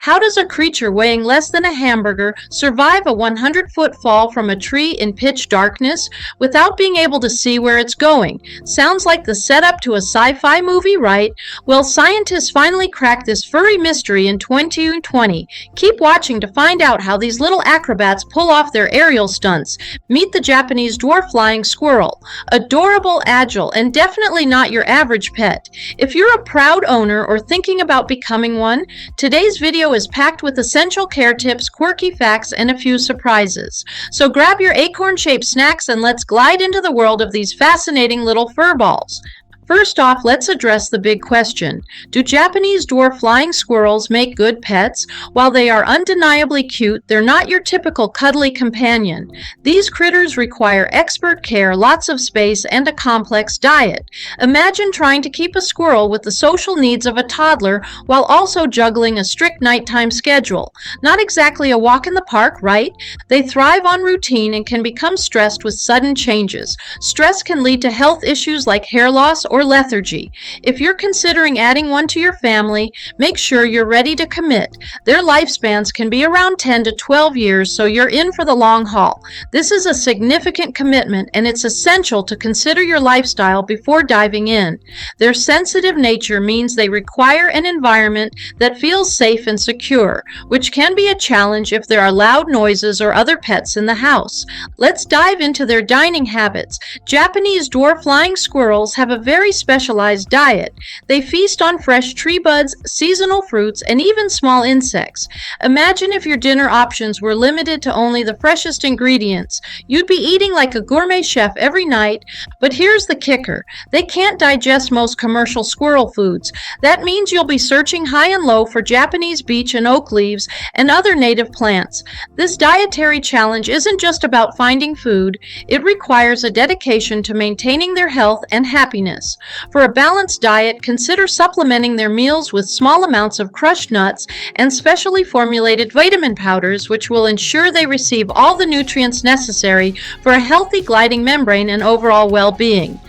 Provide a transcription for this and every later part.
How does a creature weighing less than a hamburger survive a 100-foot fall from a tree in pitch darkness without being able to see where it's going? Sounds like the setup to a sci-fi movie, right? Well, scientists finally cracked this furry mystery in 2020. Keep watching to find out how these little acrobats pull off their aerial stunts. Meet the Japanese Dwarf Flying Squirrel. Adorable, agile, and definitely not your average pet. If you're a proud owner or thinking about becoming one, today's video is packed with essential care tips, quirky facts, and a few surprises. So grab your acorn-shaped snacks and let's glide into the world of these fascinating little fur balls. First off, let's address the big question. Do Japanese dwarf flying squirrels make good pets? While they are undeniably cute, they're not your typical cuddly companion. These critters require expert care, lots of space, and a complex diet. Imagine trying to keep a squirrel with the social needs of a toddler while also juggling a strict nighttime schedule. Not exactly a walk in the park, right? They thrive on routine and can become stressed with sudden changes. Stress can lead to health issues like hair loss or lethargy. If you're considering adding one to your family, make sure you're ready to commit. Their lifespans can be around 10 to 12 years, so you're in for the long haul. This is a significant commitment, and it's essential to consider your lifestyle before diving in. Their sensitive nature means they require an environment that feels safe and secure, which can be a challenge if there are loud noises or other pets in the house. Let's dive into their dining habits. Japanese dwarf flying squirrels have a very specialized diet. They feast on fresh tree buds, seasonal fruits, and even small insects. Imagine if your dinner options were limited to only the freshest ingredients. You'd be eating like a gourmet chef every night, but here's the kicker. They can't digest most commercial squirrel foods. That means you'll be searching high and low for Japanese beech and oak leaves and other native plants. This dietary challenge isn't just about finding food. It requires a dedication to maintaining their health and happiness. For a balanced diet, consider supplementing their meals with small amounts of crushed nuts and specially formulated vitamin powders, which will ensure they receive all the nutrients necessary for a healthy gliding membrane and overall well-being.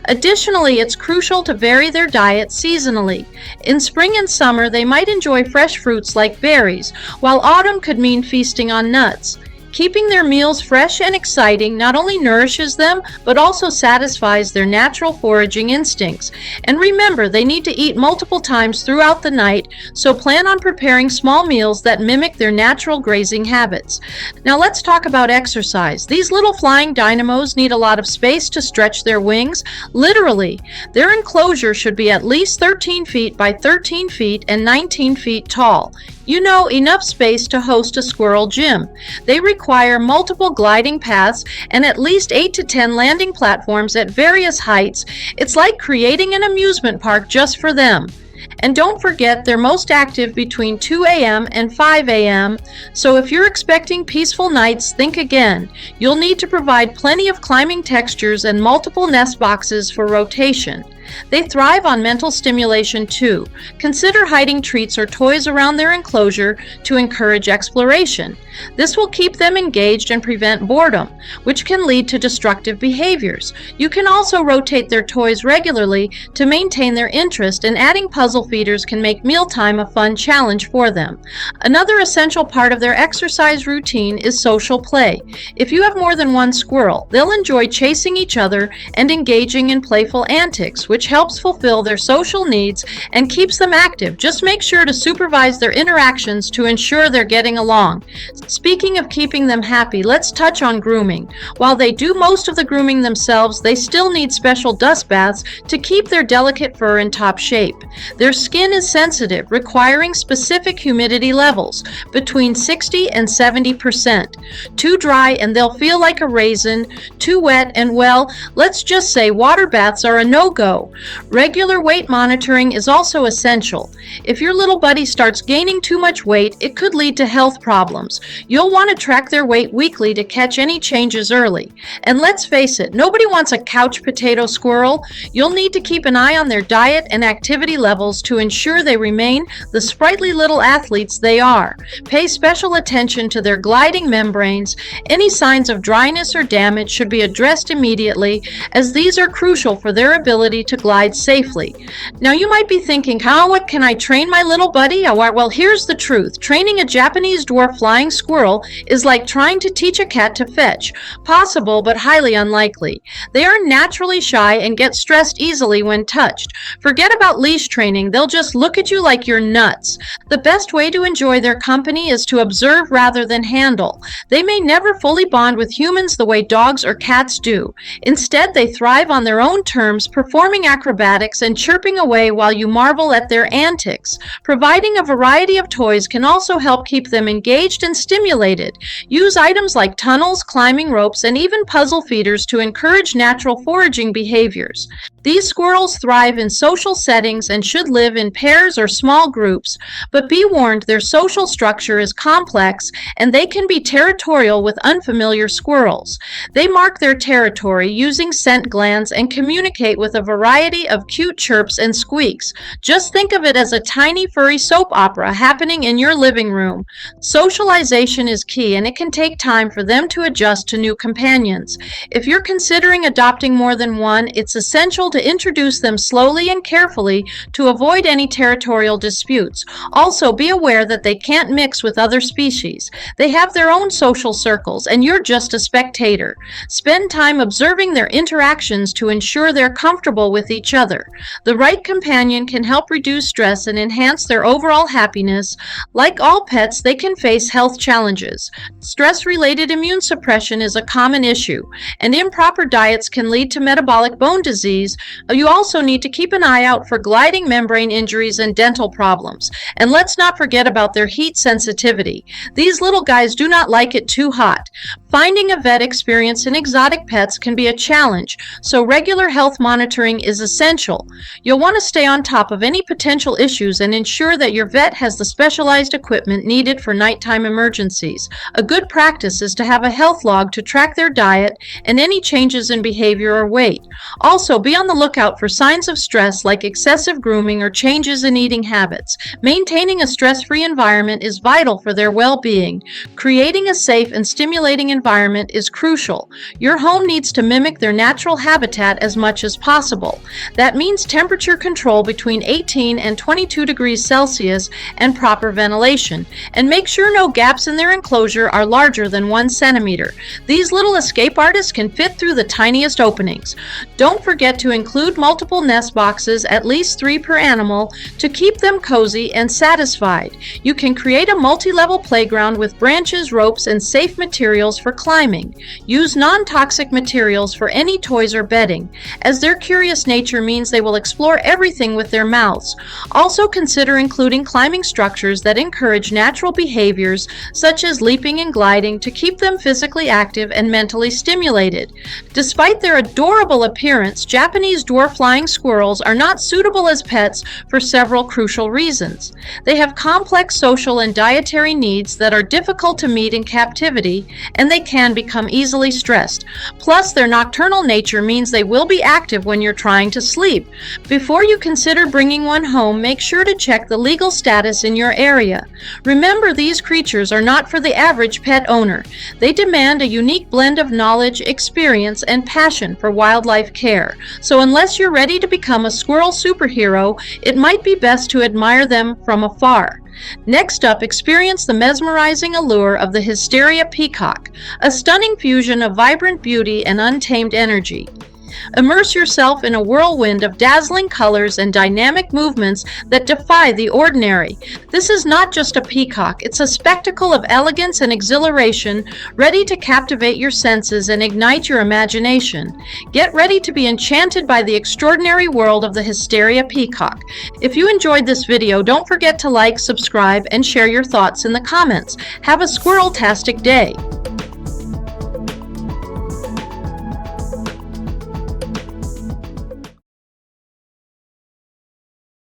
Additionally, it's crucial to vary their diet seasonally. In spring and summer, they might enjoy fresh fruits like berries, while autumn could mean feasting on nuts. Keeping their meals fresh and exciting not only nourishes them, but also satisfies their natural foraging instincts. And remember, they need to eat multiple times throughout the night, so plan on preparing small meals that mimic their natural grazing habits. Now let's talk about exercise. These little flying dynamos need a lot of space to stretch their wings. Literally, their enclosure should be at least 13 feet by 13 feet and 19 feet tall. You know, enough space to host a squirrel gym. They require multiple gliding paths and at least 8 to 10 landing platforms at various heights. It's like creating an amusement park just for them. And don't forget, they're most active between 2 a.m. and 5 a.m., so if you're expecting peaceful nights, think again. You'll need to provide plenty of climbing textures and multiple nest boxes for rotation. They thrive on mental stimulation too. Consider hiding treats or toys around their enclosure to encourage exploration. This will keep them engaged and prevent boredom, which can lead to destructive behaviors. You can also rotate their toys regularly to maintain their interest, and adding puzzle feeders can make mealtime a fun challenge for them. Another essential part of their exercise routine is social play. If you have more than one squirrel, they'll enjoy chasing each other and engaging in playful antics, which helps fulfill their social needs and keeps them active. Just make sure to supervise their interactions to ensure they're getting along. Speaking of keeping them happy, let's touch on grooming. While they do most of the grooming themselves, they still need special dust baths to keep their delicate fur in top shape. Their skin is sensitive, requiring specific humidity levels between 60 and 70%. Too dry and they'll feel like a raisin, too wet and, well, let's just say water baths are a no-go. Regular weight monitoring is also essential. If your little buddy starts gaining too much weight, it could lead to health problems. You'll want to track their weight weekly to catch any changes early. And let's face it, nobody wants a couch potato squirrel. You'll need to keep an eye on their diet and activity levels to ensure they remain the sprightly little athletes they are. Pay special attention to their gliding membranes. Any signs of dryness or damage should be addressed immediately, as these are crucial for their ability to to glide safely. Now you might be thinking, what can I train my little buddy? Well, here's the truth. Training a Japanese Dwarf Flying Squirrel is like trying to teach a cat to fetch. Possible, but highly unlikely. They are naturally shy and get stressed easily when touched. Forget about leash training. They'll just look at you like you're nuts. The best way to enjoy their company is to observe rather than handle. They may never fully bond with humans the way dogs or cats do. Instead, they thrive on their own terms, performing acrobatics and chirping away while you marvel at their antics. Providing a variety of toys can also help keep them engaged and stimulated. Use items like tunnels, climbing ropes, and even puzzle feeders to encourage natural foraging behaviors. These squirrels thrive in social settings and should live in pairs or small groups, but be warned their social structure is complex and they can be territorial with unfamiliar squirrels. They mark their territory using scent glands and communicate with a variety of cute chirps and squeaks. Just think of it as a tiny furry soap opera happening in your living room. Socialization is key, and it can take time for them to adjust to new companions. If you're considering adopting more than one, it's essential to introduce them slowly and carefully to avoid any territorial disputes. Also, be aware that they can't mix with other species. They have their own social circles, and you're just a spectator. Spend time observing their interactions to ensure they're comfortable with each other. The right companion can help reduce stress and enhance their overall happiness. Like all pets, they can face health challenges. Stress-related immune suppression is a common issue, and improper diets can lead to metabolic bone disease. You also need to keep an eye out for gliding membrane injuries and dental problems. And let's not forget about their heat sensitivity. These little guys do not like it too hot. Finding a vet experienced in exotic pets can be a challenge, so regular health monitoring is essential. You'll want to stay on top of any potential issues and ensure that your vet has the specialized equipment needed for nighttime emergencies. A good practice is to have a health log to track their diet and any changes in behavior or weight. Also, be on the lookout for signs of stress like excessive grooming or changes in eating habits. Maintaining a stress-free environment is vital for their well-being. Creating a safe and stimulating environment is crucial. Your home needs to mimic their natural habitat as much as possible. That means temperature control between 18 and 22 degrees Celsius and proper ventilation. And make sure no gaps in their enclosure are larger than 1 centimeter. These little escape artists can fit through the tiniest openings. Don't forget to include multiple nest boxes, at least 3 per animal, to keep them cozy and satisfied. You can create a multi-level playground with branches, ropes, and safe materials for climbing. Use non-toxic materials for any toys or bedding, as their curious nature means they will explore everything with their mouths. Also consider including climbing structures that encourage natural behaviors such as leaping and gliding to keep them physically active and mentally stimulated. Despite their adorable appearance, Japanese Dwarf Flying Squirrels are not suitable as pets for several crucial reasons. They have complex social and dietary needs that are difficult to meet in captivity, and they can become easily stressed. Plus, their nocturnal nature means they will be active when you're trying to sleep. Before you consider bringing one home, make sure to check the legal status in your area. Remember, these creatures are not for the average pet owner. They demand a unique blend of knowledge, experience, and passion for wildlife care. So unless you're ready to become a squirrel superhero, it might be best to admire them from afar. Next up, experience the mesmerizing allure of the Hysteria peacock, a stunning fusion of vibrant beauty and untamed energy. Immerse yourself in a whirlwind of dazzling colors and dynamic movements that defy the ordinary. This is not just a peacock, it's a spectacle of elegance and exhilaration, ready to captivate your senses and ignite your imagination. Get ready to be enchanted by the extraordinary world of the Hysteria peacock. If you enjoyed this video, don't forget to like, subscribe, and share your thoughts in the comments. Have a squirrel-tastic day!